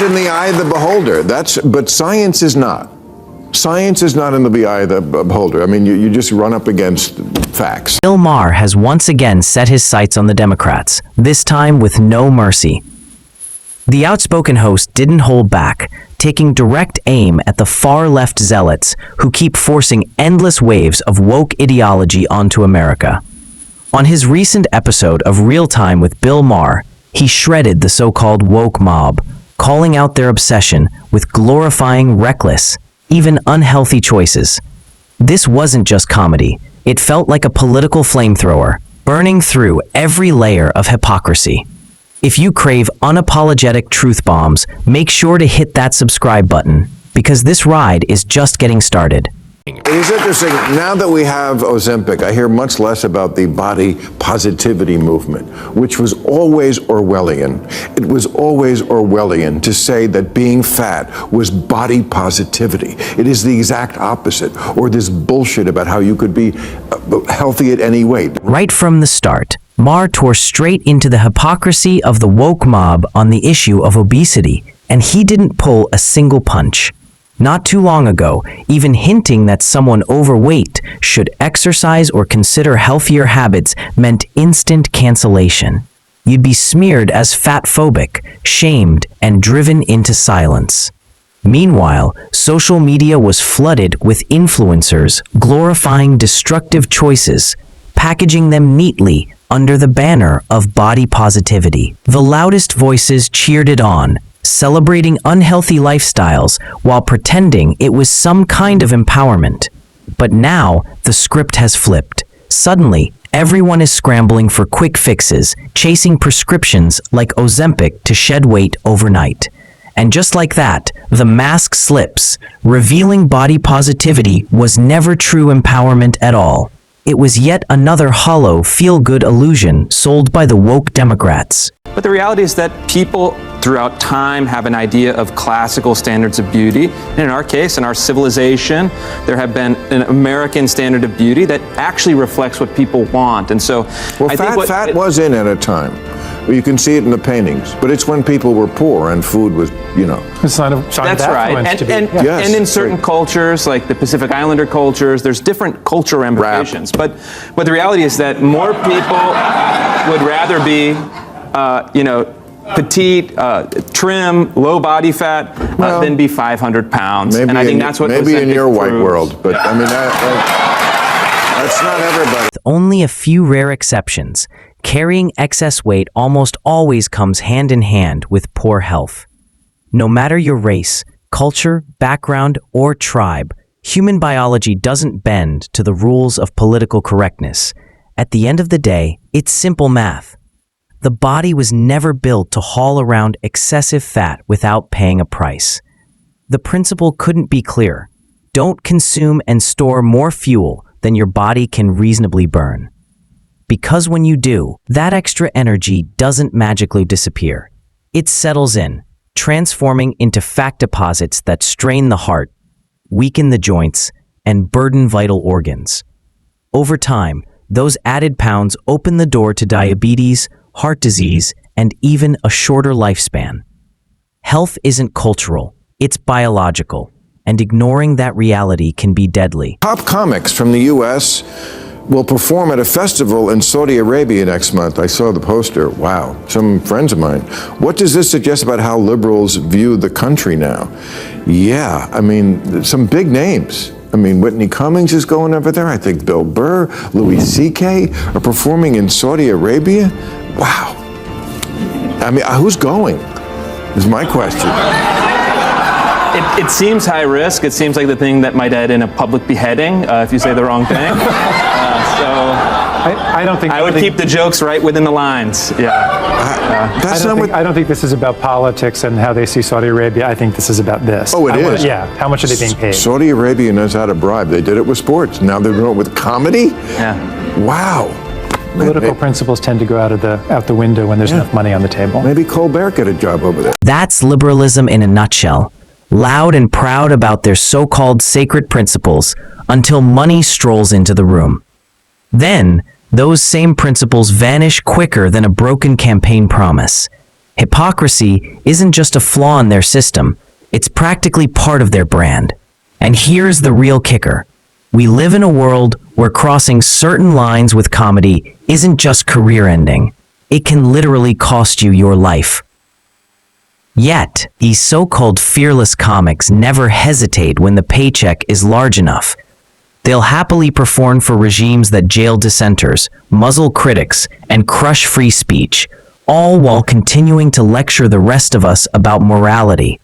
is in the eye of the beholder. But science is not. Science is not in the eye of the beholder. I mean, you just run up against facts. Bill Maher has once again set his sights on the Democrats, this time with no mercy. The outspoken host didn't hold back, taking direct aim at the far-left zealots who keep forcing endless waves of woke ideology onto America. On his recent episode of Real Time with Bill Maher, he shredded the so-called woke mob, calling out their obsession with glorifying reckless, even unhealthy choices. This wasn't just comedy. It felt like a political flamethrower, burning through every layer of hypocrisy. If you crave unapologetic truth bombs, make sure to hit that subscribe button, because this ride is just getting started. It is interesting, now that we have Ozempic, I hear much less about the body positivity movement, which was always Orwellian. It was always Orwellian to say that being fat was body positivity. It is the exact opposite, or this bullshit about how you could be healthy at any weight. Right from the start, Maher tore straight into the hypocrisy of the woke mob on the issue of obesity, and he didn't pull a single punch. Not too long ago, even hinting that someone overweight should exercise or consider healthier habits meant instant cancellation. You'd be smeared as fat-phobic, shamed, and driven into silence. Meanwhile, social media was flooded with influencers glorifying destructive choices, packaging them neatly under the banner of body positivity. The loudest voices cheered it on, celebrating unhealthy lifestyles while pretending it was some kind of empowerment. But now, the script has flipped. Suddenly, everyone is scrambling for quick fixes, chasing prescriptions like Ozempic to shed weight overnight. And just like that, the mask slips, revealing body positivity was never true empowerment at all. It was yet another hollow, feel-good illusion sold by the woke Democrats. But the reality is that people throughout time have an idea of classical standards of beauty. And in our case, in our civilization, there have been an American standard of beauty that actually reflects what people want. And so fat was in at a time. You can see it in the paintings, but it's when people were poor and food was, It's not a that's right. And in certain cultures, like the Pacific Islander cultures, there's different cultural ramifications. But the reality is that more people would rather be, petite, trim, low body fat, than be 500 pounds. And I think that's what maybe in your white world, but I mean, that's not everybody. With only a few rare exceptions, carrying excess weight almost always comes hand in hand with poor health. No matter your race, culture, background, or tribe, human biology doesn't bend to the rules of political correctness. At the end of the day, it's simple math. The body was never built to haul around excessive fat without paying a price. The principle couldn't be clearer. Don't consume and store more fuel than your body can reasonably burn. Because when you do, that extra energy doesn't magically disappear. It settles in, transforming into fat deposits that strain the heart, weaken the joints, and burden vital organs. Over time, those added pounds open the door to diabetes, heart disease, and even a shorter lifespan. Health isn't cultural, it's biological, and ignoring that reality can be deadly. Top comics from the U.S. will perform at a festival in Saudi Arabia next month. I saw the poster. Wow, some friends of mine. What does this suggest about how liberals view the country now? Yeah, I mean, some big names. I mean, Whitney Cummings is going over there. I think Bill Burr, Louis C.K. are performing in Saudi Arabia. Wow. I mean, who's going? Is my question. It seems high risk. It seems like the thing that might end in a public beheading if you say the wrong thing. I don't think I would keep the jokes right within the lines. Yeah. I don't think this is about politics and how they see Saudi Arabia. I think this is about this. Oh, it is? Yeah. How much are they being paid? Saudi Arabia knows how to bribe. They did it with sports. Now they're doing it with comedy? Yeah. Wow. Political principles tend to go out the window when there's enough money on the table. Maybe Colbert get a job over there. That's liberalism in a nutshell. Loud and proud about their so-called sacred principles until money strolls into the room. Then, those same principles vanish quicker than a broken campaign promise. Hypocrisy isn't just a flaw in their system, it's practically part of their brand. And here's the real kicker. We live in a world where crossing certain lines with comedy isn't just career-ending. It can literally cost you your life. Yet, these so-called fearless comics never hesitate when the paycheck is large enough. They'll happily perform for regimes that jail dissenters, muzzle critics, and crush free speech, all while continuing to lecture the rest of us about morality.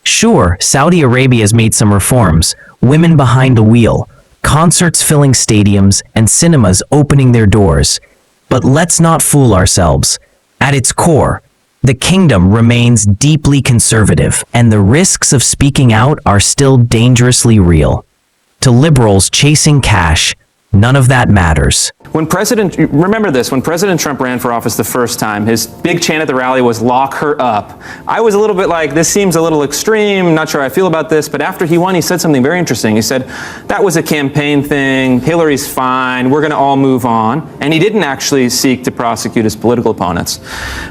Sure, Saudi Arabia has made some reforms, women behind the wheel, concerts filling stadiums, and cinemas opening their doors. But let's not fool ourselves. At its core, the kingdom remains deeply conservative, and the risks of speaking out are still dangerously real. To liberals chasing cash, none of that matters. Remember this, when President Trump ran for office the first time, his big chant at the rally was "lock her up." I was a little bit like, this seems a little extreme, not sure how I feel about this, but after he won, he said something very interesting. He said, that was a campaign thing, Hillary's fine, we're gonna all move on. And he didn't actually seek to prosecute his political opponents.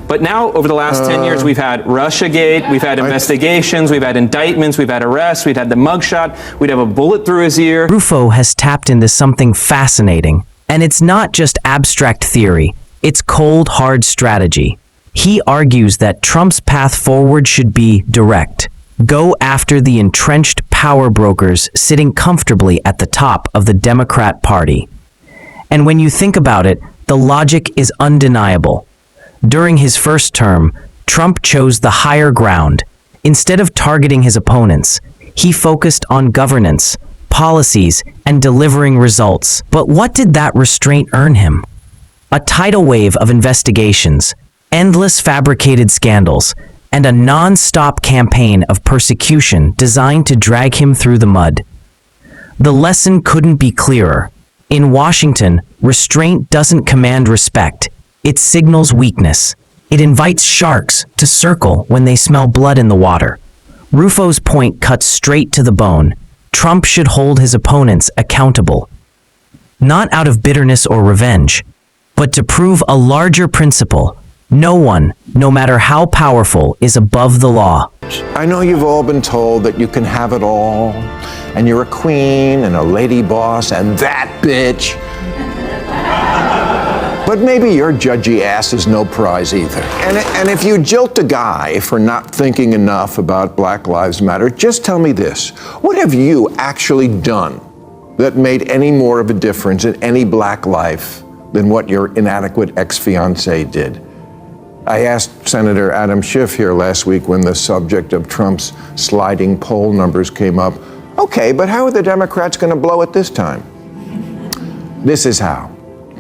But now, over the last 10 years, we've had Russiagate, we've had investigations, we've had indictments, we've had arrests, we've had the mugshot, we'd have a bullet through his ear. Rufo has tapped into something fascinating. And it's not just abstract theory, it's cold, hard strategy. He argues that Trump's path forward should be direct. Go after the entrenched power brokers sitting comfortably at the top of the Democrat Party. And when you think about it, the logic is undeniable. During his first term, Trump chose the higher ground. Instead of targeting his opponents, he focused on governance, policies, and delivering results. But what did that restraint earn him? A tidal wave of investigations, endless fabricated scandals, and a non-stop campaign of persecution designed to drag him through the mud. The lesson couldn't be clearer. In Washington, restraint doesn't command respect. It signals weakness. It invites sharks to circle when they smell blood in the water. Rufo's point cuts straight to the bone. Trump should hold his opponents accountable, not out of bitterness or revenge, but to prove a larger principle. No one, no matter how powerful, is above the law. I know you've all been told that you can have it all, and you're a queen and a lady boss and that bitch. But maybe your judgy ass is no prize either. And if you jilt a guy for not thinking enough about Black Lives Matter, just tell me this. What have you actually done that made any more of a difference in any black life than what your inadequate ex-fiance did? I asked Senator Adam Schiff here last week when the subject of Trump's sliding poll numbers came up. Okay, but how are the Democrats going to blow it this time? This is how.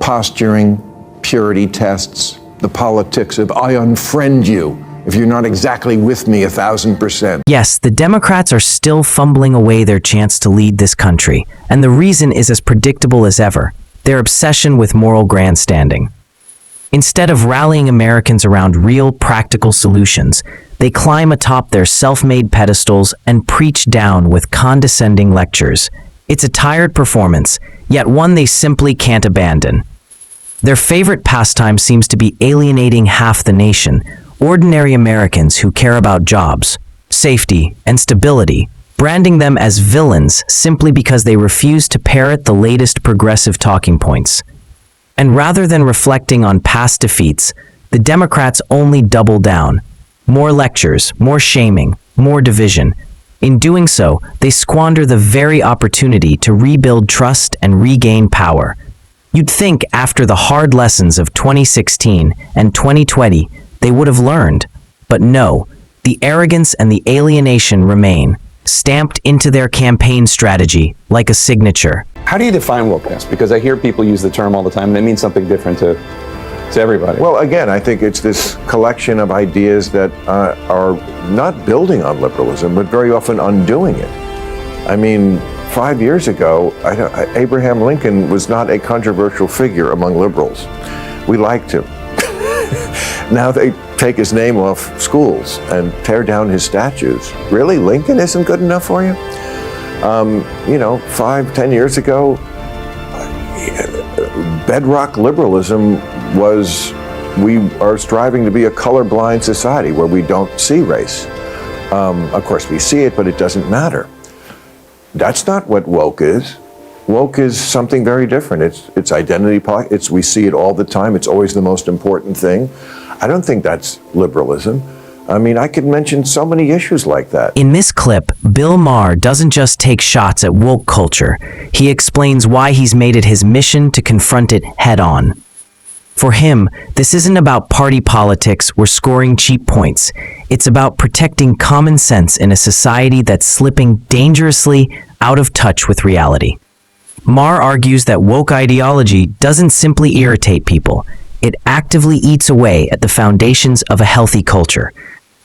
Posturing, purity tests, the politics of I unfriend you if you're not exactly with me 1,000%. Yes, the Democrats are still fumbling away their chance to lead this country, and the reason is as predictable as ever: their obsession with moral grandstanding. Instead of rallying Americans around real, practical solutions, they climb atop their self-made pedestals and preach down with condescending lectures. It's a tired performance, yet one they simply can't abandon. Their favorite pastime seems to be alienating half the nation, ordinary Americans who care about jobs, safety, and stability, branding them as villains simply because they refuse to parrot the latest progressive talking points. And rather than reflecting on past defeats, the Democrats only double down. More lectures, more shaming, more division. In doing so, they squander the very opportunity to rebuild trust and regain power. You'd think after the hard lessons of 2016 and 2020, they would have learned. But no, the arrogance and the alienation remain, stamped into their campaign strategy like a signature. How do you define wokeness? Because I hear people use the term all the time, and it means something different to everybody. Well, again, I think it's this collection of ideas that are not building on liberalism, but very often undoing it. I mean, 5 years ago, Abraham Lincoln was not a controversial figure among liberals. We liked him. Now they take his name off schools and tear down his statues. Really? Lincoln isn't good enough for you? 5-10 years ago, bedrock liberalism was we are striving to be a colorblind society where we don't see race. Of course, we see it, but it doesn't matter. That's not what woke is. Woke is something very different. It's identity politics. We see it all the time. It's always the most important thing. I don't think that's liberalism. I mean, I could mention so many issues like that. In this clip, Bill Maher doesn't just take shots at woke culture. He explains why he's made it his mission to confront it head-on. For him, this isn't about party politics or scoring cheap points. It's about protecting common sense in a society that's slipping dangerously out of touch with reality. Maher argues that woke ideology doesn't simply irritate people. It actively eats away at the foundations of a healthy culture.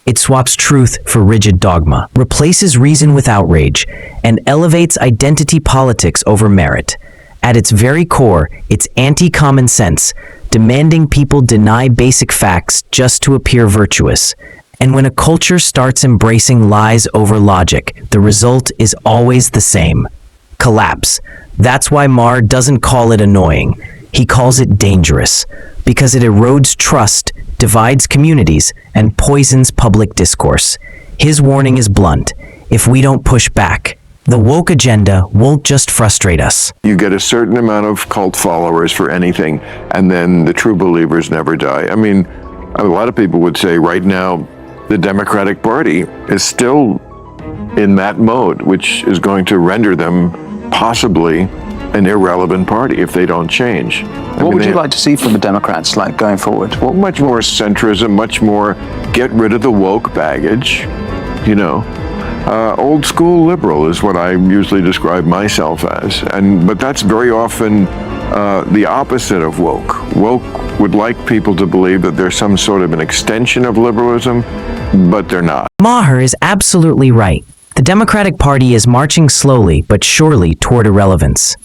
It swaps truth for rigid dogma, replaces reason with outrage, and elevates identity politics over merit. At its very core, it's anti-common sense, demanding people deny basic facts just to appear virtuous. And when a culture starts embracing lies over logic, the result is always the same: collapse. That's why Maher doesn't call it annoying. He calls it dangerous, because it erodes trust, divides communities, and poisons public discourse. His warning is blunt: if we don't push back, the woke agenda won't just frustrate us. You get a certain amount of cult followers for anything, and then the true believers never die. I mean, a lot of people would say right now the Democratic Party is still in that mode, which is going to render them possibly an irrelevant party if they don't change. What would you like to see from the Democrats, like, going forward? Well, much more centrism, much more get rid of the woke baggage, you know. Old school liberal is what I usually describe myself as, but that's very often the opposite of woke. Woke would like people to believe that they're some sort of an extension of liberalism, but they're not. Maher is absolutely right. The Democratic Party is marching slowly but surely toward irrelevance.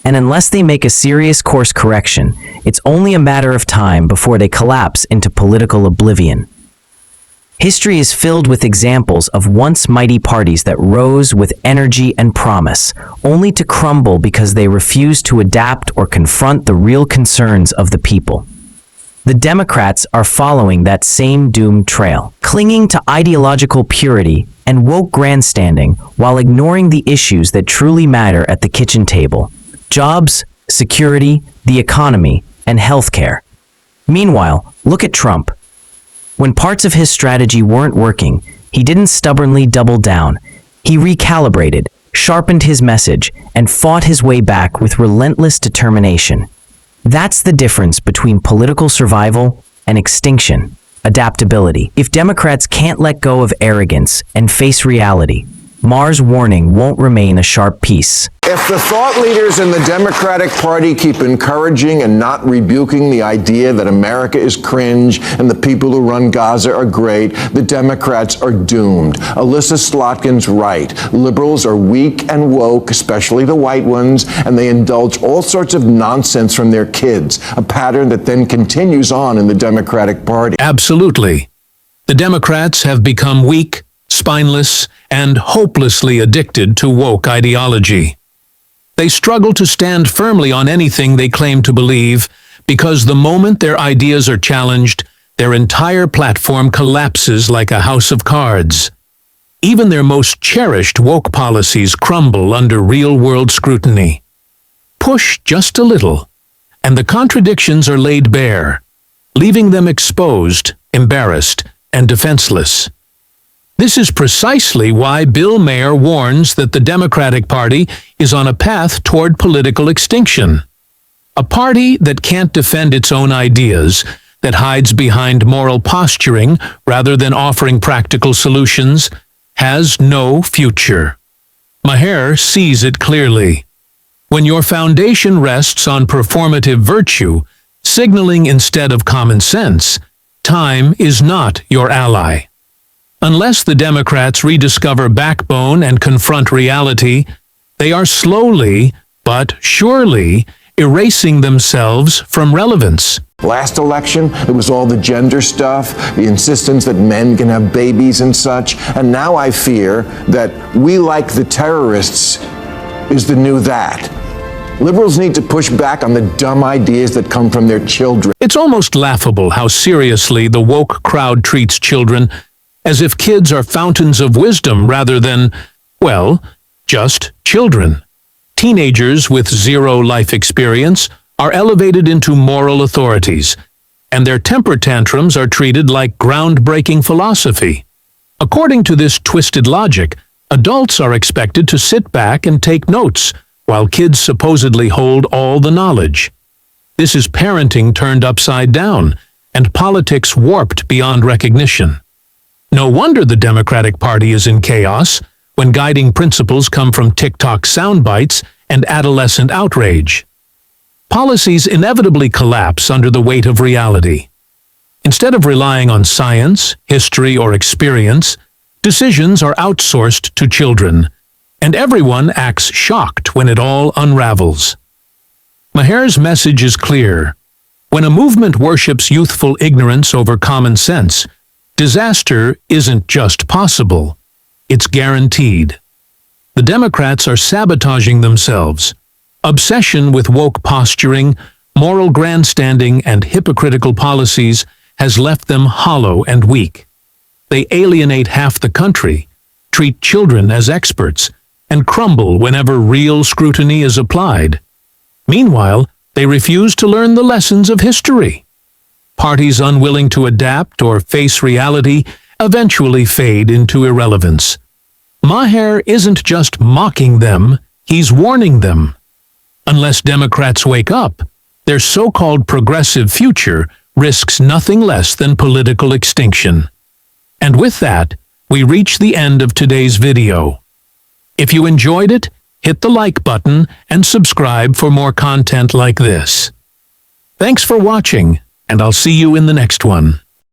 And unless they make a serious course correction, it's only a matter of time before they collapse into political oblivion. History is filled with examples of once mighty parties that rose with energy and promise, only to crumble because they refused to adapt or confront the real concerns of the people. The Democrats are following that same doomed trail, clinging to ideological purity and woke grandstanding while ignoring the issues that truly matter at the kitchen table: jobs, security, the economy, and healthcare. Meanwhile, look at Trump. When parts of his strategy weren't working, he didn't stubbornly double down. He recalibrated, sharpened his message, and fought his way back with relentless determination. That's the difference between political survival and extinction: adaptability. If Democrats can't let go of arrogance and face reality, Maher's warning won't remain a sharp piece. If the thought leaders in the Democratic Party keep encouraging and not rebuking the idea that America is cringe and the people who run Gaza are great, the Democrats are doomed. Alyssa Slotkin's right. Liberals are weak and woke, especially the white ones, and they indulge all sorts of nonsense from their kids, a pattern that then continues on in the Democratic Party. Absolutely. The Democrats have become weak, spineless, and hopelessly addicted to woke ideology. They struggle to stand firmly on anything they claim to believe, because the moment their ideas are challenged, their entire platform collapses like a house of cards. Even their most cherished woke policies crumble under real-world scrutiny. Push just a little, and the contradictions are laid bare, leaving them exposed, embarrassed, and defenseless. This is precisely why Bill Maher warns that the Democratic Party is on a path toward political extinction. A party that can't defend its own ideas, that hides behind moral posturing rather than offering practical solutions, has no future. Maher sees it clearly. When your foundation rests on performative virtue, signaling instead of common sense, time is not your ally. Unless the Democrats rediscover backbone and confront reality, they are slowly, but surely, erasing themselves from relevance. Last election, it was all the gender stuff, the insistence that men can have babies and such, and now I fear that we like the terrorists is the new that. Liberals need to push back on the dumb ideas that come from their children. It's almost laughable how seriously the woke crowd treats children, as if kids are fountains of wisdom rather than, well, just children. Teenagers with zero life experience are elevated into moral authorities, and their temper tantrums are treated like groundbreaking philosophy. According to this twisted logic, adults are expected to sit back and take notes, while kids supposedly hold all the knowledge. This is parenting turned upside down, and politics warped beyond recognition. No wonder the Democratic Party is in chaos when guiding principles come from TikTok soundbites and adolescent outrage. Policies inevitably collapse under the weight of reality. Instead of relying on science, history, or experience, decisions are outsourced to children, and everyone acts shocked when it all unravels. Maher's message is clear. When a movement worships youthful ignorance over common sense, disaster isn't just possible, it's guaranteed. The Democrats are sabotaging themselves. Obsession with woke posturing, moral grandstanding, and hypocritical policies has left them hollow and weak. They alienate half the country, treat children as experts, and crumble whenever real scrutiny is applied. Meanwhile, they refuse to learn the lessons of history. Parties unwilling to adapt or face reality eventually fade into irrelevance. Maher isn't just mocking them, he's warning them. Unless Democrats wake up, their so-called progressive future risks nothing less than political extinction. And with that, we reach the end of today's video. If you enjoyed it, hit the like button and subscribe for more content like this. Thanks for watching, and I'll see you in the next one.